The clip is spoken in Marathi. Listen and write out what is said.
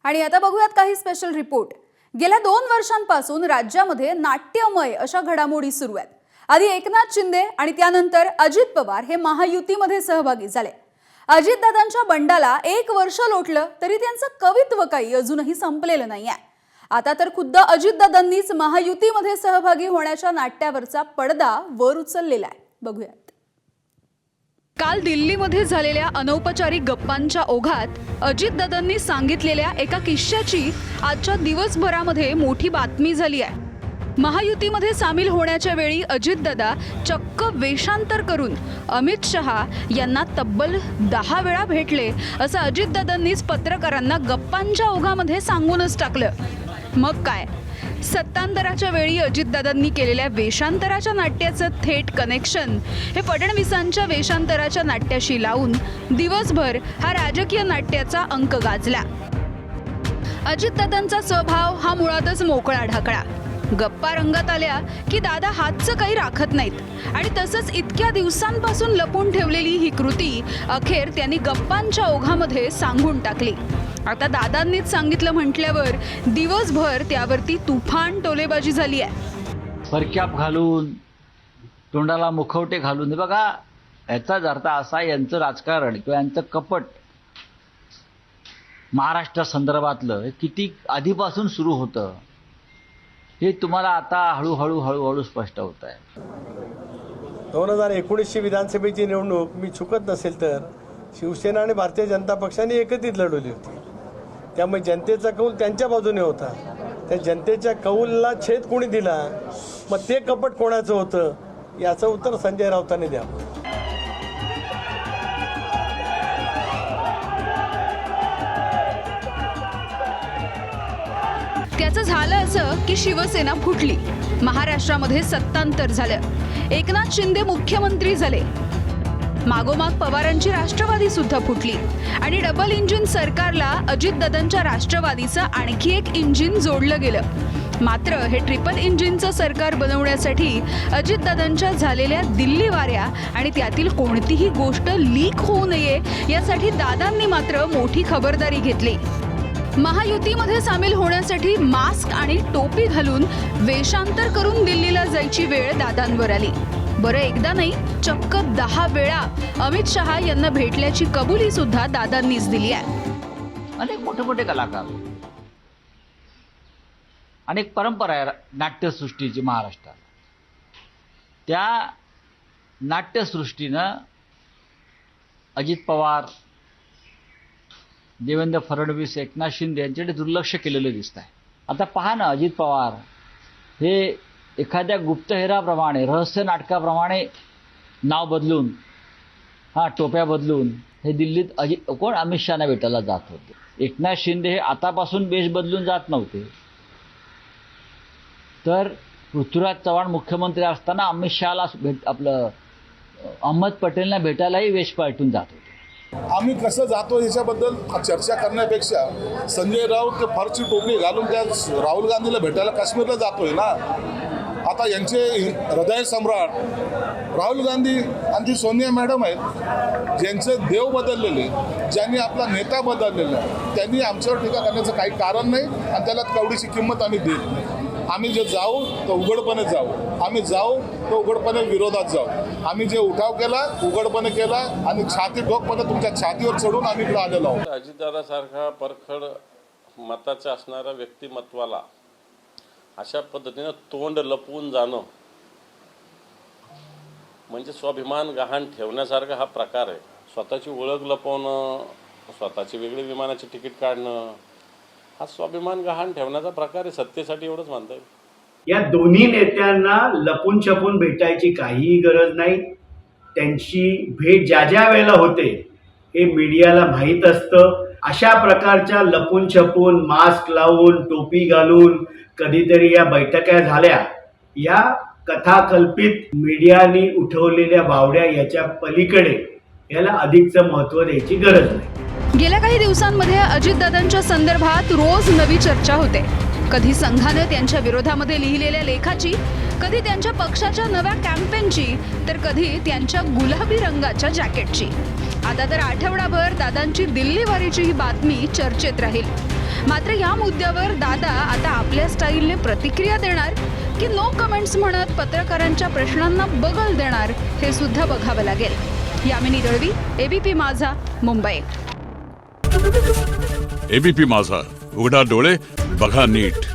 आणि आता बघूयात काही स्पेशल रिपोर्ट। गेल्या 2 वर्षांपासून राज्यामध्ये नाट्यमय अशा घडामोडी सुरू आहेत। आधी एकनाथ शिंदे आणि त्यानंतर अजित पवार हे महायुतीमध्ये सहभागी झाले। अजितदादांच्या बंडाला 1 वर्ष लोटलं तरी त्यांचं कवित्व काही अजूनही संपलेलं नाहीये। आता तर खुद्द अजितदादांनीच महायुतीमध्ये सहभागी होण्याच्या नाट्यावरचा पडदा वर उचललेला आहे। बघूयात। काल दिल्लीमध्ये झालेल्या अनौपचारिक गप्पांच्या ओघात अजितदादांनी सांगितलेल्या एका किस्स्याची आजच्या दिवसभरामध्ये मोठी बातमी झाली आहे। महायुतीमध्ये सामील होण्याच्या वेळी अजितदादा चक्क वेषांतर करून अमित शहा यांना तब्बल 10 वेळा भेटले असं अजितदादांनीच पत्रकारांना गप्पांच्या ओघामध्ये सांगूनच टाकलं। मग काय, सत्तांतराच्या वेळी अजितदादांनी केलेल्या वेषांतराच्या नाट्याचं थेट कनेक्शन हे फडणवीसांच्या वेषांतराच्या नाट्याशी लावून दिवसभर हा राजकीय नाट्याचा अंक गाजला। अजितदादांचा स्वभाव हा मुळातच मोकळा ढाकळा। गप्पा रंगात आल्या की दादा हातचं काही राखत नाहीत आणि तसंच इतक्या दिवसांपासून लपून ठेवलेली ही कृती अखेर त्यांनी गप्पांच्या ओघामध्ये सांगून टाकली। आता दादांनीच सांगितलं म्हटल्यावर दिवसभर त्यावरती तुफान टोलेबाजी झाली आहे। परक्याप घालून तोंडाला मुखवटे घालून बघा, याचाच अर्थ असा यांचं राजकारण किंवा यांचं कपट महाराष्ट्र संदर्भातलं किती आधीपासून सुरू होतं हे तुम्हाला आता हळूहळू स्पष्ट होत आहे। 2019ची विधानसभेची निवडणूक मी चुकत नसेल तर शिवसेना आणि भारतीय जनता पक्षाने एकत्रित लढवली होती। त्यामुळे जनतेचा कौल त्यांच्या बाजूने होता। त्या जनतेच्या कौलला छेद कोणी दिला, मग ते कपट कोणाचं होतं याचं उत्तर संजय राऊतांनी द्यावं। त्याचं झालं असं की शिवसेना फुटली, महाराष्ट्रामध्ये सत्तांतर झालं, एकनाथ शिंदे मुख्यमंत्री झाले, मागोमाग पवारांची राष्ट्रवादी सुद्धा फुटली आणि डबल इंजिन सरकारला अजितदादांच्या राष्ट्रवादीचं आणखी एक इंजिन जोडलं गेलं। मात्र हे ट्रिपल इंजिनचं सरकार बनवण्यासाठी अजितदादांच्या झालेल्या दिल्ली वाऱ्या आणि त्यातील कोणतीही गोष्ट लीक होऊ नये यासाठी दादांनी मात्र मोठी खबरदारी घेतली। महायुतीमध्ये सामील होण्यासाठी मास्क आणि टोपी घालून वेषांतर करून दिल्लीला जायची वेळ दादांवर आली। बरं, एकदा नाही चक्क 10 वेळा अमित शहा यांना भेटल्याची कबुली सुद्धा दादांनीच दिली आहे। अनेक मोठे मोठे कलाकार, अनेक परंपरा आहे नाट्यसृष्टीची महाराष्ट्रात। त्या नाट्यसृष्टीनं अजित पवार, देवेंद्र फडणवीस, एकनाथ शिंदे यांच्याकडे दुर्लक्ष केलेलं दिसत आहे। आता पहा ना, अजित पवार हे एखाद्या गुप्तहेराप्रमाणे, रहस्य नाटकाप्रमाणे नाव बदलून, टोप्या बदलून हे दिल्लीत अमित शहाना भेटायला जात होते। एकनाथ शिंदे हे आतापासून वेश बदलून जात नव्हते, तर पृथ्वीराज चव्हाण मुख्यमंत्री असताना अमित शहाला आपलं अहमद पटेलना भेटायलाही वेश पालटून जात होते। आम्ही कसं जातो याच्याबद्दल चर्चा करण्यापेक्षा संजय राऊत ते फारची टोपी घालून त्या राहुल गांधीला भेटायला काश्मीरला जातोय ना। आता यांचे हृदय सम्राट राहुल गांधी आणि ती सोनिया मॅडम आहेत, ज्यांचं देव बदललेले, ज्यांनी आपला नेता बदललेला, त्यांनी आमच्यावर टीका करण्याचं काही कारण नाही आणि त्याला कवडीची किंमत आम्ही देत नाही। आम्ही जे जाऊ तो उघडपणे जाऊ, आम्ही जाऊ तो उघडपणे विरोधात जाऊ। आम्ही जे उठाव केला उघडपणे केला आणि छाती ठोकपणे तुमच्या छातीवर चढून आम्ही इकडे आलेलो आहोत। अजितदादासारखा परखड मताचा असणाऱ्या व्यक्तिमत्वाला अशा पद्धतीनं तोंड लपवून जाणं म्हणजे स्वाभिमान गहाण ठेवण्यासारखा हा प्रकार आहे। स्वतःची ओळख लपवणं, स्वतःची वेगळी विमानाची तिकीट काढणं हा स्वाभिमान गहाण ठेवण्याचा प्रकार आहे। सत्तेसाठी एवढंच मानता येईल। या दोन्ही नेत्यांना लपून छपून भेटायची काहीही गरज नाही। त्यांची भेट ज्या ज्या वेळेला होते हे मीडियाला माहीत असतं। अशा प्रकारच्या लपून छपून, मास्क लावून, टोपी घालून कधीतरी या बैठका झाल्या, या कथाकल्पित मीडियाने उठवलेल्या बावड्या याच्या पलीकडे याला अधिकचं महत्त्व द्यायची गरज नाही। गेल्या काही दिवसांमध्ये अजितदादांच्या संदर्भात रोज नवी चर्चा होते। कधी संघाने त्यांच्या विरोधामध्ये लिहिलेल्या लेखाची, कधी त्यांच्या पक्षाच्या नव्या कॅम्पेनची, तर कधी त्यांच्या गुलाबी रंगाच्या जॅकेटची। आता तर आठवडाभर दादांची दिल्ली वारीची ही बातमी चर्चेत राहील। मात्र या मुद्द्यावर दादा आता आपल्या स्टाईलने प्रतिक्रिया देणार की नो कमेंट्स म्हणत पत्रकारांच्या प्रश्नांना बगल देणार हे सुद्धा बघावं लागेल। यामिनी दळवी, एबीपी माझा, मुंबई। एबीपी माझा, उघडा डोळे बघा नीट।